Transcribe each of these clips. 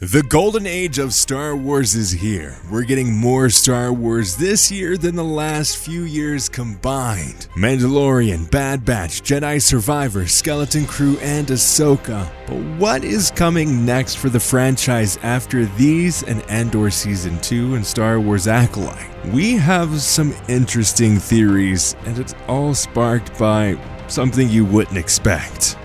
The golden age of Star Wars is here. We're getting more Star Wars this year than the last few years combined. Mandalorian, Bad Batch, Jedi Survivor, Skeleton Crew, and Ahsoka. But what is coming next for the franchise after these and Andor Season 2 and Star Wars Acolyte? We have some interesting theories, and it's all sparked by something you wouldn't expect.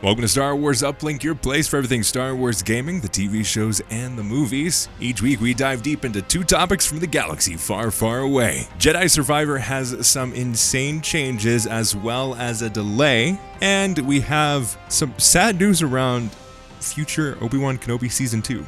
Welcome to Star Wars Uplink, your place for everything Star Wars gaming, the TV shows, and the movies. Each week we dive deep into two topics from the galaxy far, far away. Jedi Survivor has some insane changes as well as a delay, and we have some sad news around future Obi Wan Kenobi Season 2.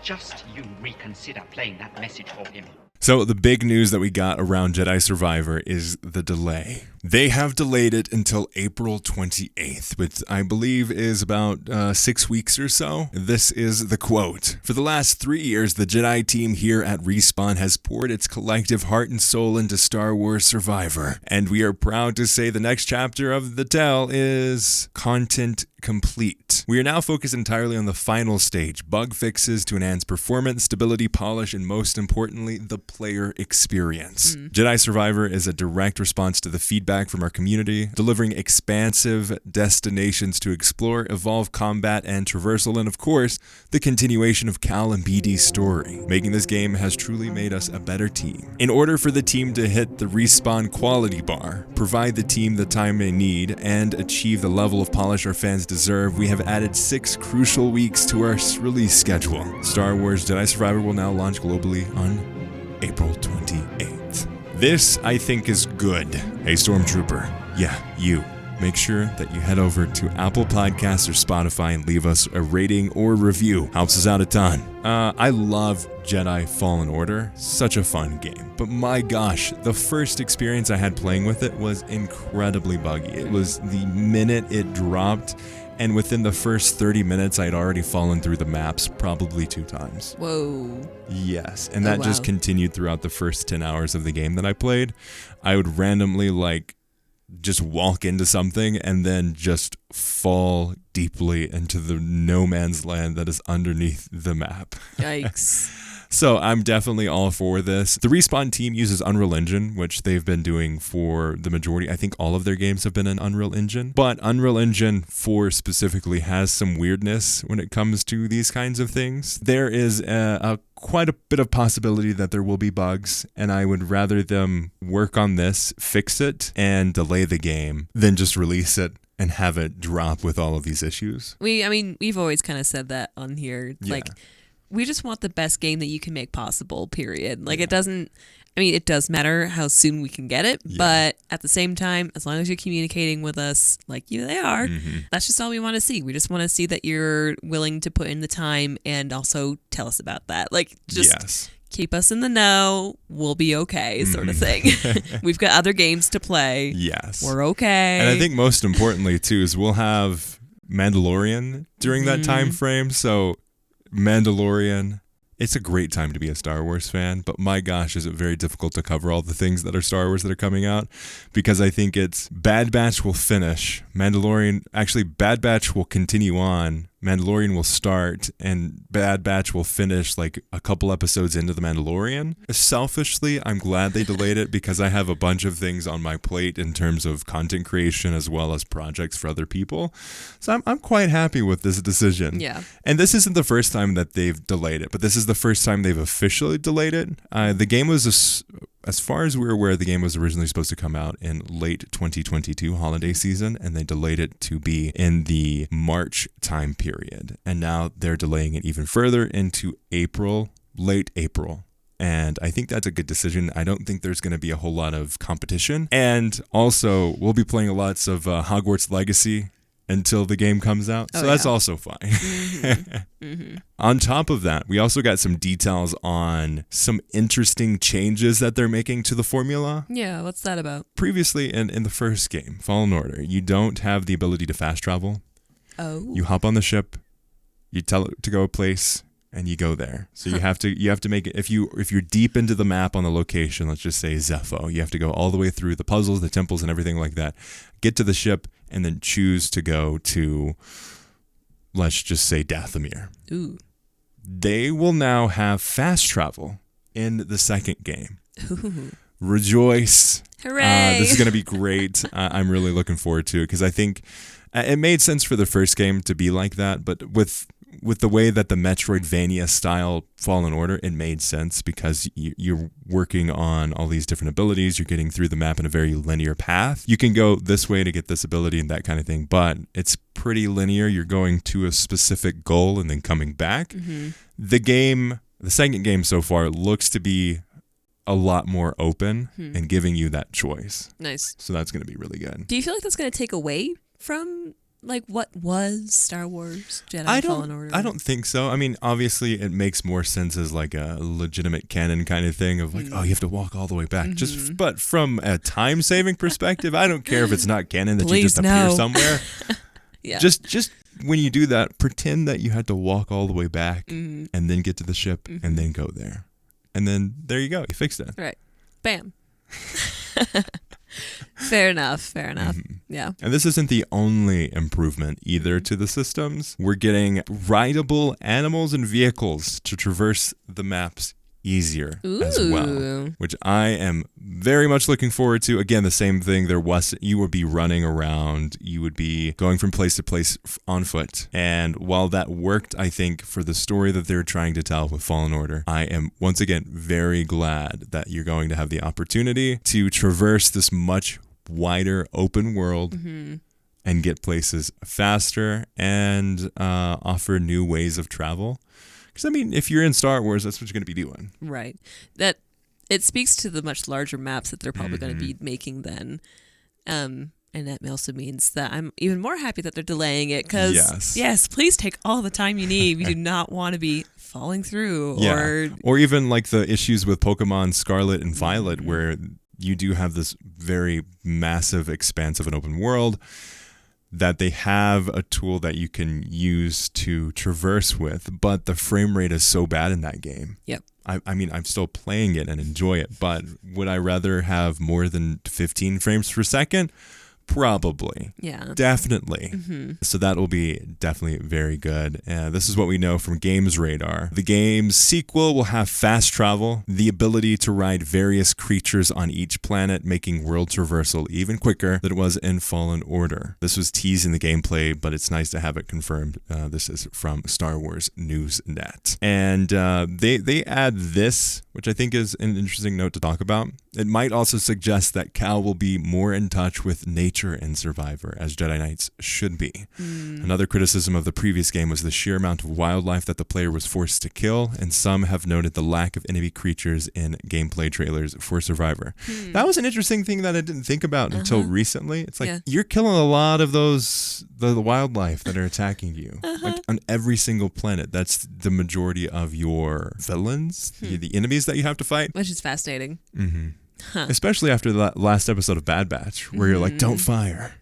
Just you reconsider playing that message for him. So the big news that we got around Jedi Survivor is the delay. They have delayed it until April 28th, which I believe is about 6 weeks or so. This is the quote. For the last 3 years, the Jedi team here at Respawn has poured its collective heart and soul into Star Wars Survivor. And we are proud to say the next chapter of the tale is content complete. We are now focused entirely on the final stage, bug fixes to enhance performance, stability, polish, and most importantly, the player experience. Jedi Survivor is a direct response to the feedback from our community, delivering expansive destinations to explore, evolve combat and traversal, and of course, the continuation of Cal and BD's story. Making this game has truly made us a better team. In order for the team to hit the Respawn quality bar, provide the team the time they need, and achieve the level of polish our fans deserve, we have added 6 crucial weeks to our release schedule. Star Wars Jedi Survivor will now launch globally on April 28th. This, I think, is good. Hey, Stormtrooper. Yeah, you. Make sure that you head over to Apple Podcasts or Spotify and leave us a rating or review. Helps us out a ton. I love Jedi Fallen Order. Such a fun game. But my gosh, the first experience I had playing with it was incredibly buggy. It was the minute it dropped, and within the first 30 minutes, I'd already fallen through the maps probably 2 times. Whoa. Yes, and that just continued throughout the first 10 hours of the game that I played. I would randomly, just walk into something and then just fall deeply into the no man's land that is underneath the map. Yikes. So I'm definitely all for this. The Respawn team uses Unreal Engine, which they've been doing for the majority. I think all of their games have been in Unreal Engine. But Unreal Engine 4 specifically has some weirdness when it comes to these kinds of things. There is quite a bit of possibility that there will be bugs, and I would rather them work on this, fix it, and delay the game than just release it and have it drop with all of these issues. We've always kind of said that on here. Yeah. We just want the best game that you can make possible, period. It does matter how soon we can get it, but at the same time, as long as you're communicating with us like they are, that's just all we want to see. We just want to see that you're willing to put in the time and also tell us about that. Keep us in the know, we'll be okay, sort of thing. We've got other games to play. Yes. We're okay. And I think most importantly, too, is we'll have Mandalorian during that time frame, so Mandalorian, it's a great time to be a Star Wars fan, but my gosh, is it very difficult to cover all the things that are Star Wars that are coming out, because I think it's Bad Batch will finish, Bad Batch will continue on, Mandalorian will start, and Bad Batch will finish a couple episodes into The Mandalorian. Selfishly, I'm glad they delayed it because I have a bunch of things on my plate in terms of content creation as well as projects for other people. So I'm quite happy with this decision. Yeah. And this isn't the first time that they've delayed it, but this is the first time they've officially delayed it. The game was as far as we're aware, the game was originally supposed to come out in late 2022 holiday season, and they delayed it to be in the March time period. And now they're delaying it even further into late April. And I think that's a good decision. I don't think there's going to be a whole lot of competition. And also, we'll be playing lots of Hogwarts Legacy until the game comes out. So that's also fine. On top of that, we also got some details on some interesting changes that they're making to the formula. Yeah, what's that about? Previously in the first game, Fallen Order, you don't have the ability to fast travel. Oh. You hop on the ship, you tell it to go a place, and you go there. So you have to make it, if you're deep into the map on the location, let's just say Zepho, you have to go all the way through the puzzles, the temples, and everything like that. Get to the ship, and then choose to go to let's just say Dathomir. Ooh. They will now have fast travel in the second game. Ooh. Rejoice. Hooray. This is going to be great. I'm really looking forward to it because I think it made sense for the first game to be like that, but with the way that the Metroidvania style Fallen Order, it made sense because you're working on all these different abilities. You're getting through the map in a very linear path. You can go this way to get this ability and that kind of thing, but it's pretty linear. You're going to a specific goal and then coming back. Mm-hmm. The second game so far looks to be a lot more open and giving you that choice. Nice. So that's going to be really good. Do you feel like that's going to take away from like what was Star Wars Jedi Fallen Order? I don't think so. I mean, obviously it makes more sense as like a legitimate canon kind of thing of like, oh, you have to walk all the way back. But from a time-saving perspective, I don't care if it's not canon that you just appear somewhere. Yeah. Just when you do that, pretend that you had to walk all the way back and then get to the ship and then go there. And then there you go. You fixed it. Right. Bam. Fair enough. Yeah. And this isn't the only improvement either to the systems. We're getting rideable animals and vehicles to traverse the maps easier as well, which I am very much looking forward to. Again, the same thing. You would be running around, you would be going from place to place on foot. And while that worked, I think, for the story that they're trying to tell with Fallen Order, I am once again very glad that you're going to have the opportunity to traverse this much wider open world and get places faster and offer new ways of travel. Because, I mean, if you're in Star Wars, that's what you're going to be doing. Right. That it speaks to the much larger maps that they're probably going to be making then. And that also means that I'm even more happy that they're delaying it because, yes, please take all the time you need. We do not want to be falling through. Or even like the issues with Pokemon Scarlet and Violet where you do have this very massive expanse of an open world that they have a tool that you can use to traverse with, but the frame rate is so bad in that game. Yep. I mean, I'm still playing it and enjoy it, but would I rather have more than 15 frames per second? Probably. Yeah. Definitely. So that will be definitely very good. This is what we know from Games Radar. The game's sequel will have fast travel, the ability to ride various creatures on each planet, making world traversal even quicker than it was in Fallen Order. This was teased in the gameplay, but it's nice to have it confirmed. This is from Star Wars Newsnet. And they add this, which I think is an interesting note to talk about. It might also suggest that Cal will be more in touch with nature in Survivor, as Jedi Knights should be. Another criticism of the previous game was the sheer amount of wildlife that the player was forced to kill, and some have noted the lack of enemy creatures in gameplay trailers for Survivor. That was an interesting thing that I didn't think about until recently. It's like, you're killing a lot of those, the wildlife that are attacking you. Like on every single planet. That's the majority of your villains, the enemies that you have to fight. Which is fascinating. Especially after the last episode of Bad Batch, where you're like, don't fire.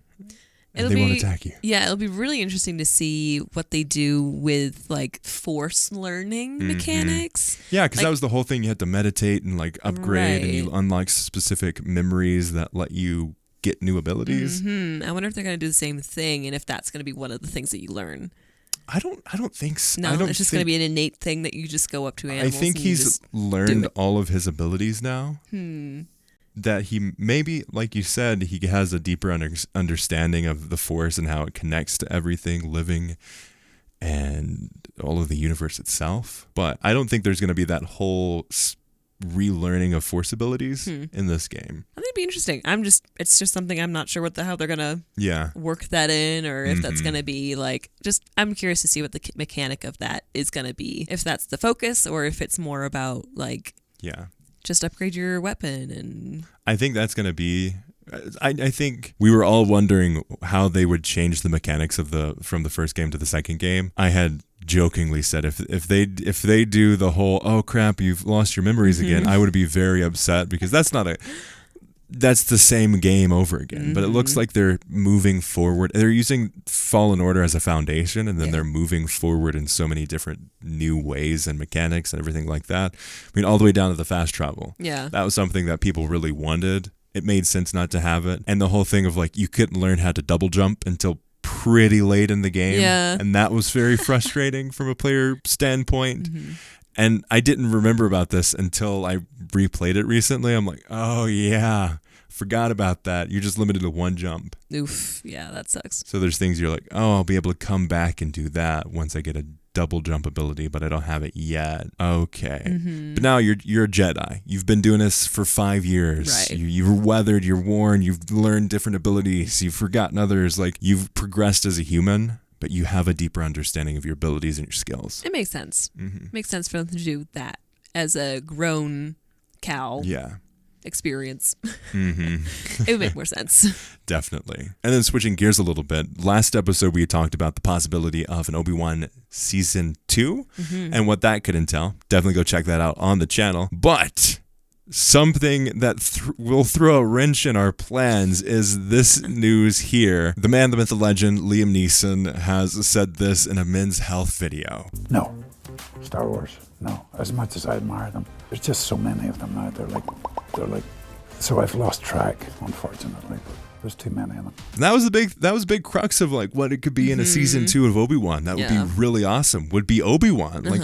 And they won't attack you. Yeah, it'll be really interesting to see what they do with like force learning mechanics. Yeah, because that was the whole thing. You had to meditate and like upgrade, and you unlock specific memories that let you get new abilities. I wonder if they're going to do the same thing, and if that's going to be one of the things that you learn. I don't think so. No, it's just going to be an innate thing that you just go up to animals. I think he's learned all of his abilities now. That he maybe, like you said, he has a deeper understanding of the Force and how it connects to everything living and all of the universe itself. But I don't think there's going to be that whole relearning of Force abilities in this game. I think it'd be interesting. It's just something I'm not sure how they're gonna work that in, or if that's gonna be like, I'm curious to see what the mechanic of that is gonna be. If that's the focus, or if it's more about like, just upgrade your weapon. And I think that's gonna be. I think we were all wondering how they would change the mechanics of from the first game to the second game. I had jokingly said if they do the whole, oh crap, you've lost your memories again, I would be very upset, because that's the same game over again. But it looks like they're moving forward. They're using Fallen Order as a foundation, and then they're moving forward in so many different new ways and mechanics and everything like that. I mean, all the way down to the fast travel. Yeah, that was something that people really wanted. It made sense not to have it. And the whole thing of like, you couldn't learn how to double jump until pretty late in the game. Yeah. And that was very frustrating from a player standpoint. And I didn't remember about this until I replayed it recently. I'm like, oh yeah, forgot about that. You're just limited to one jump. Oof. Yeah, that sucks. So there's things you're like, oh, I'll be able to come back and do that once I get a double jump ability, but I don't have it yet. Okay. But now you're a Jedi. You've been doing this for 5 years. Right. You've weathered, you're worn, you've learned different abilities, you've forgotten others. Like, you've progressed as a human, but you have a deeper understanding of your abilities and your skills. It makes sense. Makes sense for them to do that as a grown Cal Yeah. experience. It would make more sense. Definitely. And then switching gears a little bit, last episode we talked about the possibility of an Obi Wan season 2 and what that could entail. Definitely go check that out on the channel. But something that will throw a wrench in our plans is this news here. The man, the myth, the legend, Liam Neeson has said this in a Men's Health video. No. Star Wars, no. As much as I admire them, there's just so many of them now. They're like, so I've lost track, unfortunately. But there's too many of them. And that was a big crux of like what it could be in a season 2 of Obi-Wan. That would be really awesome. Would be Obi-Wan. Like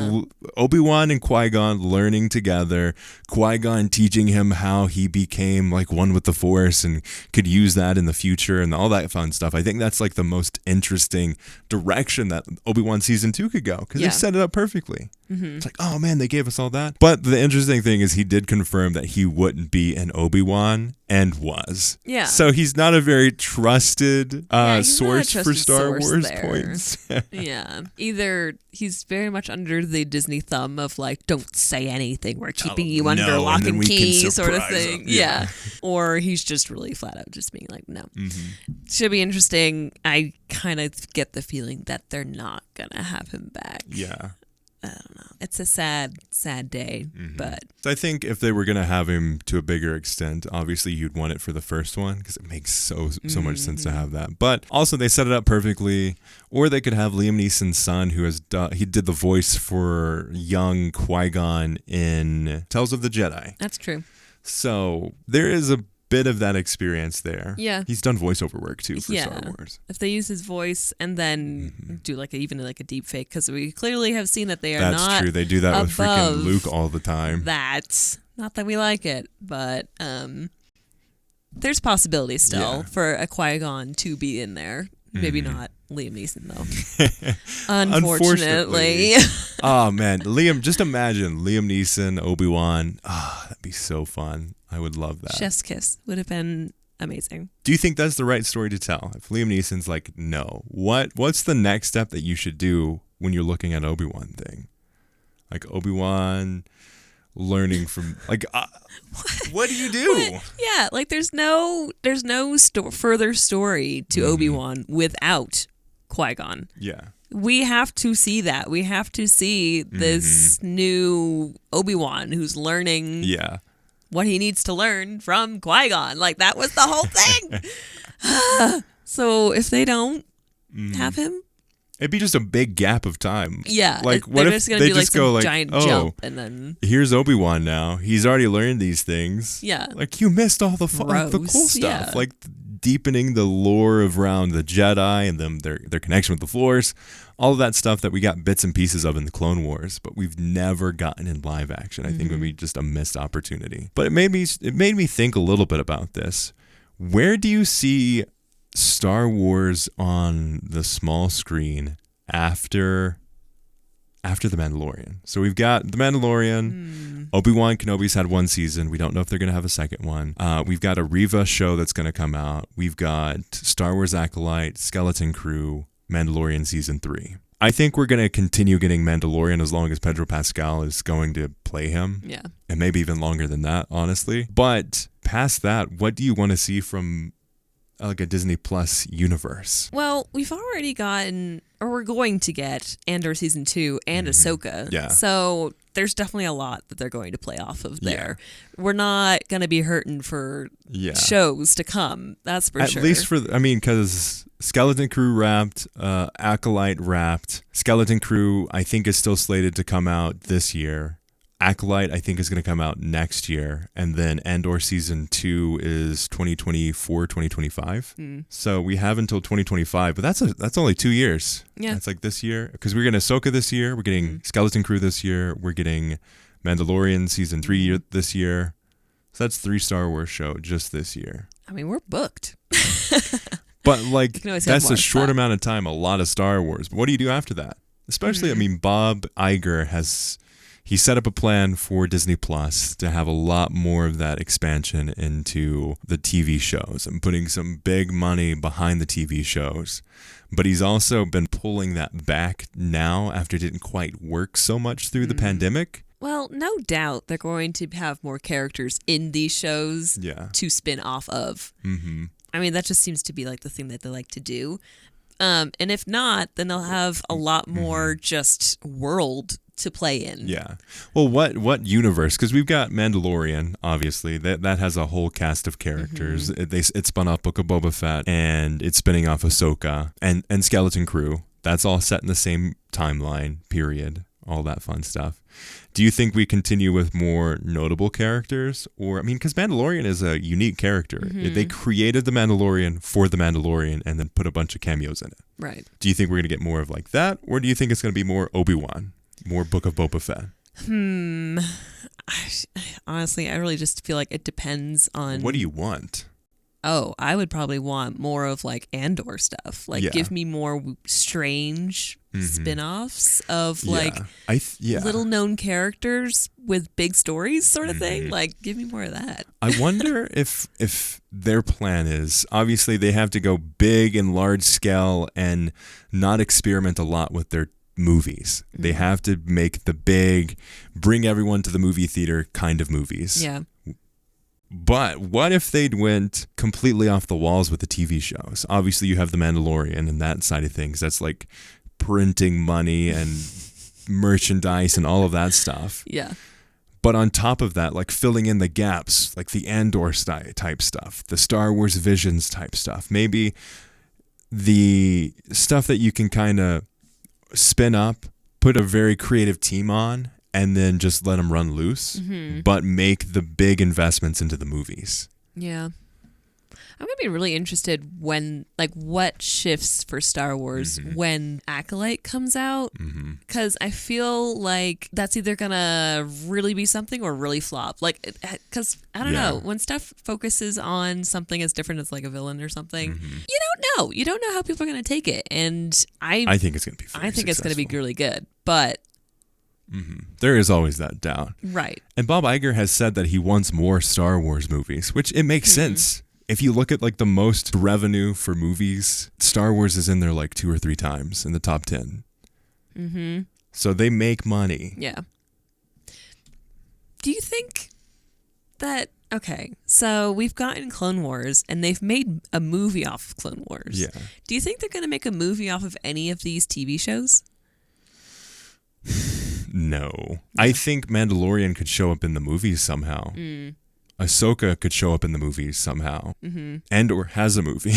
Obi-Wan and Qui-Gon learning together, Qui-Gon teaching him how he became like one with the Force and could use that in the future and all that fun stuff. I think that's like the most interesting direction that Obi-Wan season 2 could go, because they set it up perfectly. It's like, oh man, they gave us all that. But the interesting thing is he did confirm that he wouldn't be an Obi-Wan, and was. Yeah. So he's not a very trusted source for Star Wars there. points. Yeah. Either he's very much under the Disney thumb of like, don't say anything, we're keeping you under lock and key sort of thing. Yeah. Or he's just really flat out just being like, no. Should be interesting. I kind of get the feeling that they're not going to have him back. Yeah. I don't know. It's a sad, sad day, but So I think if they were going to have him to a bigger extent, obviously you'd want it for the first one because it makes so much sense to have that. But also they set it up perfectly. Or they could have Liam Neeson's son, who he did the voice for young Qui-Gon in Tales of the Jedi. that's true. So there is a bit of that experience there. Yeah. He's done voiceover work too for Star Wars. If they use his voice and then do even a deep fake, because we clearly have seen that they are not. That's true. They do that with freaking above Luke all the time. That. Not that we like it, but there's possibilities still for a Qui-Gon to be in there. Maybe not Liam Neeson though. Unfortunately. Oh man, Liam! Just imagine Liam Neeson, Obi-Wan. That'd be so fun. I would love that. Chef's kiss would have been amazing. Do you think that's the right story to tell? If Liam Neeson's like, no, what's the next step that you should do when you're looking at Obi-Wan thing? Like Obi-Wan learning from what do you do? What? Yeah, like there's no further story to Obi-Wan without Qui-Gon. Yeah. We have to see that. We have to see this new Obi-Wan who's learning what he needs to learn from Qui-Gon. Like, that was the whole thing. So if they don't have him, it'd be just a big gap of time. Yeah. Like, what if they just go like, giant oh, jump and then here's Obi-Wan now. He's already learned these things. Yeah. Like, you missed all the cool stuff. Yeah. Like, deepening the lore around the Jedi and their connection with the Force. All of that stuff that we got bits and pieces of in the Clone Wars, but we've never gotten in live action. I think would be just a missed opportunity. But it made me think a little bit about this. Where do you see Star Wars on the small screen after The Mandalorian? So we've got The Mandalorian. Obi Wan Kenobi's had one season. We don't know if they're going to have a second one. We've got a Reva show that's going to come out. We've got Star Wars Acolyte, Skeleton Crew, Mandalorian season 3. I think we're going to continue getting Mandalorian as long as Pedro Pascal is going to play him. Yeah. And maybe even longer than that, honestly. But past that, what do you want to see from like a Disney Plus universe? Well, we've already gotten, or we're going to get, Andor season 2 and Ahsoka. Yeah. So there's definitely a lot that they're going to play off of there. We're not going to be hurting for shows to come. That's for sure. At least because Skeleton Crew wrapped, Acolyte wrapped. Skeleton Crew, I think, is still slated to come out this year. Acolyte, I think, is going to come out next year. And then Andor Season 2 is 2024, 2025. So we have until 2025, but that's only 2 years. Yeah. That's like this year. Because we're getting Ahsoka this year. We're getting Skeleton Crew this year. We're getting Mandalorian Season 3 this year. So that's 3 Star Wars shows just this year. I mean, we're booked. But like, can always have that's more, a short but- amount of time, a lot of Star Wars. But what do you do after that? Especially, I mean, Bob Iger he set up a plan for Disney Plus to have a lot more of that expansion into the TV shows and putting some big money behind the TV shows. But he's also been pulling that back now after it didn't quite work so much through the pandemic. Well, no doubt they're going to have more characters in these shows to spin off of. Mm-hmm. I mean, that just seems to be like the thing that they like to do. And if not, then they'll have a lot more just world to play in. Yeah. Well, what universe? Because we've got Mandalorian, obviously. That has a whole cast of characters. It spun off Book of Boba Fett, and it's spinning off Ahsoka and Skeleton Crew. That's all set in the same timeline, period. All that fun stuff. Do you think we continue with more notable characters? Or, I mean, because Mandalorian is a unique character. They created the Mandalorian for the Mandalorian and then put a bunch of cameos in it. Right. Do you think we're going to get more of like that? Or do you think it's going to be more Obi-Wan? More Book of Boba Fett? Honestly, I really just feel like it depends on... What do you want? Oh, I would probably want more of like Andor stuff. Like, Yeah. give me more strange spin-offs of like Yeah. little known characters with big stories sort of thing. Like, give me more of that. I wonder if their plan is, obviously they have to go big and large scale and not experiment a lot with their movies. They have to make the big, bring everyone to the movie theater kind of movies. Yeah. But what if they'd went completely off the walls with the TV shows? Obviously, you have The Mandalorian and that side of things. That's like printing money and merchandise and all of that stuff. Yeah. But on top of that, like filling in the gaps, like the Andor type stuff, the Star Wars Visions type stuff, maybe the stuff that you can kind of spin up, put a very creative team on, and then just let them run loose, but make the big investments into the movies. Yeah. I'm going to be really interested when, like, what shifts for Star Wars when Acolyte comes out. Because I feel like that's either going to really be something or really flop. Like, because, I don't know, when stuff focuses on something as different as, like, a villain or something, you don't know. You don't know how people are going to take it. And I think it's going to be very I think it's going to be successful. really good. But... There is always that doubt. Right. And Bob Iger has said that he wants more Star Wars movies, which it makes sense. If you look at like the most revenue for movies, Star Wars is in there like 2 or 3 times in the top 10. So they make money. Yeah. Do you think that... Okay, so we've gotten Clone Wars, and they've made a movie off of Clone Wars. Yeah. Do you think they're going to make a movie off of any of these TV shows? No. I think Mandalorian could show up in the movies somehow. Ahsoka could show up in the movies somehow. Andor has a movie.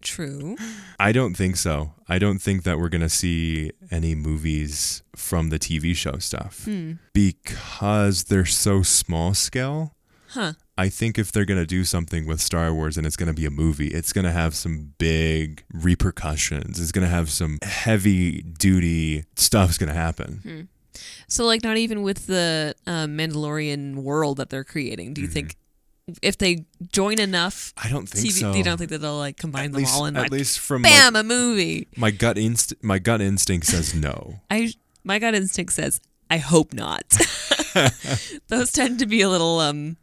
True. I don't think so. I don't think that we're going to see any movies from the TV show stuff because they're so small scale. Huh. I think if they're going to do something with Star Wars and it's going to be a movie, it's going to have some big repercussions. It's going to have some heavy duty stuff's going to happen. So, like, not even with the Mandalorian world that they're creating, do you think if they join enough I don't think so. you don't think that they'll, like, combine them all in, at like, least from bam, a movie? my gut instinct says no. My gut instinct says, I hope not. Those tend to be a little...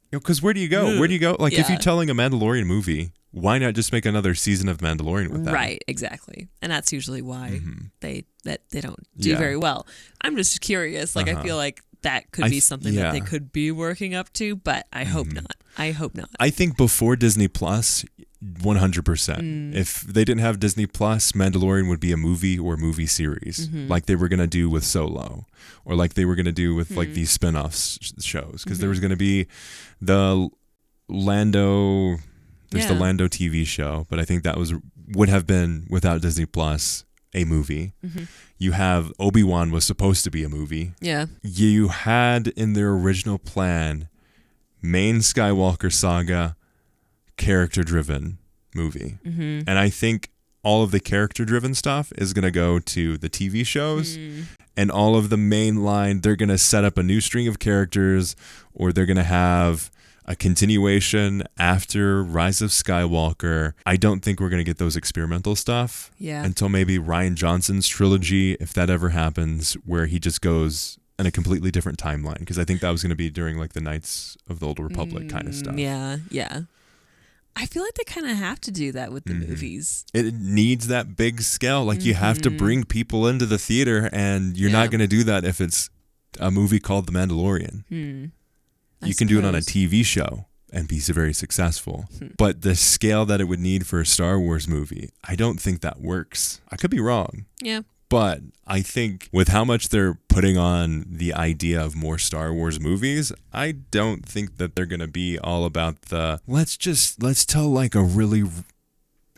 Because where do you go? Where do you go? Like, if Yeah. you're telling a Mandalorian movie, why not just make another season of Mandalorian with that? Right, exactly. And that's usually why they don't do Yeah. very well. I'm just curious. Like, I feel like that could be something that they could be working up to, but I hope not. I hope not. I think before Disney Plus, 100%. If they didn't have Disney Plus, Mandalorian would be a movie or movie series, like they were going to do with Solo, or like they were going to do with like these spin-off shows, because there was going to be the Lando... There's the Lando TV show, but I think that would have been, without Disney Plus, a movie. You have Obi Wan was supposed to be a movie. Yeah. You had in their original plan main Skywalker saga, character-driven movie. And I think all of the character-driven stuff is going to go to the TV shows, and all of the main line, they're going to set up a new string of characters, or they're going to have a continuation after Rise of Skywalker. I don't think we're going to get those experimental stuff until maybe Rian Johnson's trilogy, if that ever happens, where he just goes in a completely different timeline, because I think that was going to be during like the Knights of the Old Republic kind of stuff. Yeah. I feel like they kind of have to do that with the movies. It needs that big scale. Like you have to bring people into the theater, and you're not going to do that if it's a movie called The Mandalorian. You can do it on a TV show and be very successful. But the scale that it would need for a Star Wars movie, I don't think that works. I could be wrong. Yeah. But I think with how much they're putting on the idea of more Star Wars movies, I don't think that they're going to be all about the, let's tell like a really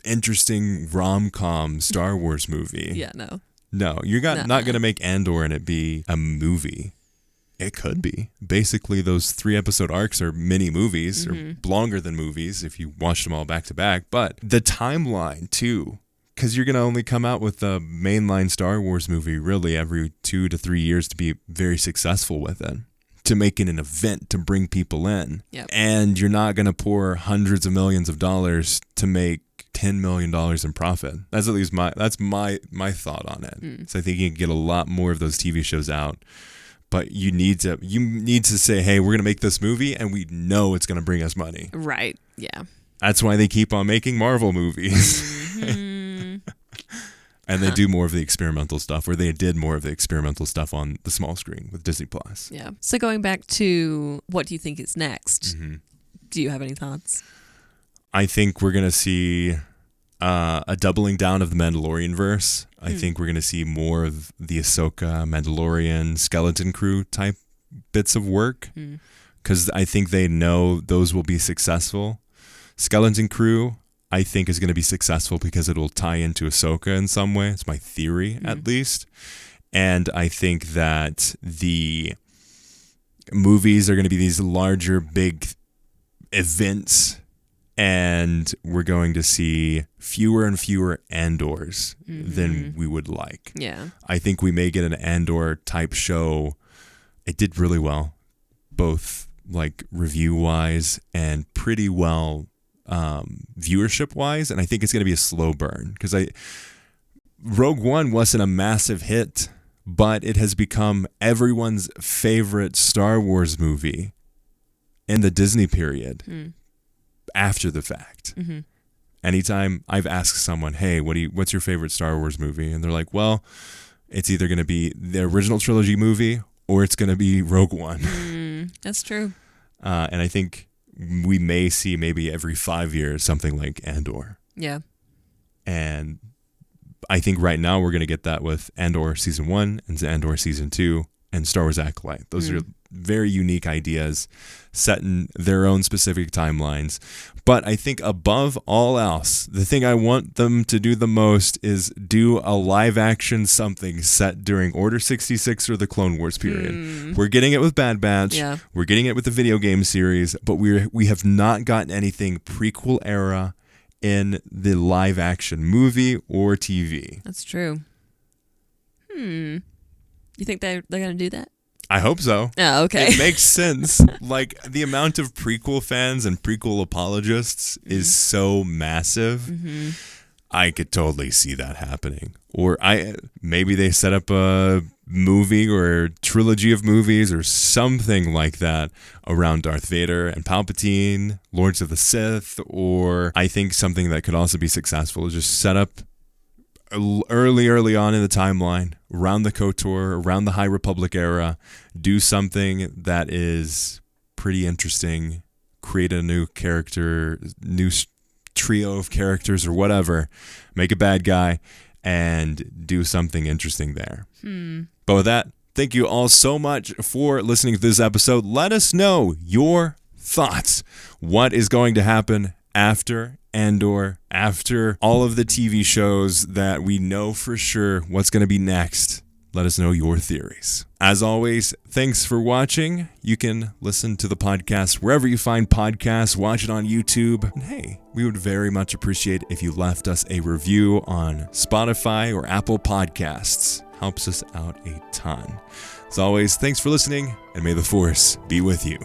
interesting rom-com Star Wars movie. Yeah, no. No, you're not going to make Andor and it be a movie. It could be. Basically, those 3-episode arcs are mini movies, or longer than movies if you watch them all back to back. But the timeline, too, because you're going to only come out with a mainline Star Wars movie really every 2 to 3 years to be very successful with it, to make it an event, to bring people in. Yep. And you're not going to pour hundreds of millions of dollars to make $10 million in profit. That's at least my thought on it. So I think you can get a lot more of those TV shows out. But you need to say, hey, we're going to make this movie and we know it's going to bring us money. Right. Yeah. That's why they keep on making Marvel movies. And they do more of the experimental stuff, or they did more of the experimental stuff on the small screen with Disney Plus. Yeah. So going back to what do you think is next? Do you have any thoughts? I think we're going to see a doubling down of the Mandalorian verse. I think we're going to see more of the Ahsoka, Mandalorian, Skeleton Crew type bits of work, because I think they know those will be successful. Skeleton Crew, I think, is going to be successful because it will tie into Ahsoka in some way. It's my theory, at least. And I think that the movies are going to be these larger, big events, and we're going to see fewer and fewer Andors than we would like. Yeah. I think we may get an Andor type show. It did really well, both like review wise and pretty well viewership wise. And I think it's going to be a slow burn, because Rogue One wasn't a massive hit, but it has become everyone's favorite Star Wars movie in the Disney period. After the fact. Anytime I've asked someone, hey, what's your favorite Star Wars movie? And they're like, well, it's either going to be the original trilogy movie or it's going to be Rogue One. That's true. And I think we may see maybe every 5 years something like Andor. Yeah. And I think right now we're going to get that with Andor Season 1 and Andor Season 2 and Star Wars Acolyte. Those are very unique ideas set in their own specific timelines. But I think above all else, the thing I want them to do the most is do a live action something set during Order 66 or the Clone Wars period. We're getting it with Bad Batch. Yeah. We're getting it with the video game series, but we have not gotten anything prequel era in the live action movie or TV. That's true. You think they're going to do that? I hope so. Oh, okay. It makes sense. Like, the amount of prequel fans and prequel apologists is so massive. I could totally see that happening. Or maybe they set up a movie or a trilogy of movies or something like that around Darth Vader and Palpatine, Lords of the Sith, or I think something that could also be successful is just set up early on in the timeline, around the KOTOR, around the High Republic era, do something that is pretty interesting, create a new character, new trio of characters or whatever, make a bad guy, and do something interesting there. But with that, thank you all so much for listening to this episode. Let us know your thoughts. What is going to happen after Andor, after all of the TV shows that we know for sure what's going to be next. Let us know your theories. As always, thanks for watching. You can listen to the podcast wherever you find podcasts, watch it on YouTube. And hey, we would very much appreciate if you left us a review on Spotify or Apple Podcasts. Helps us out a ton. As always, thanks for listening, and may the Force be with you.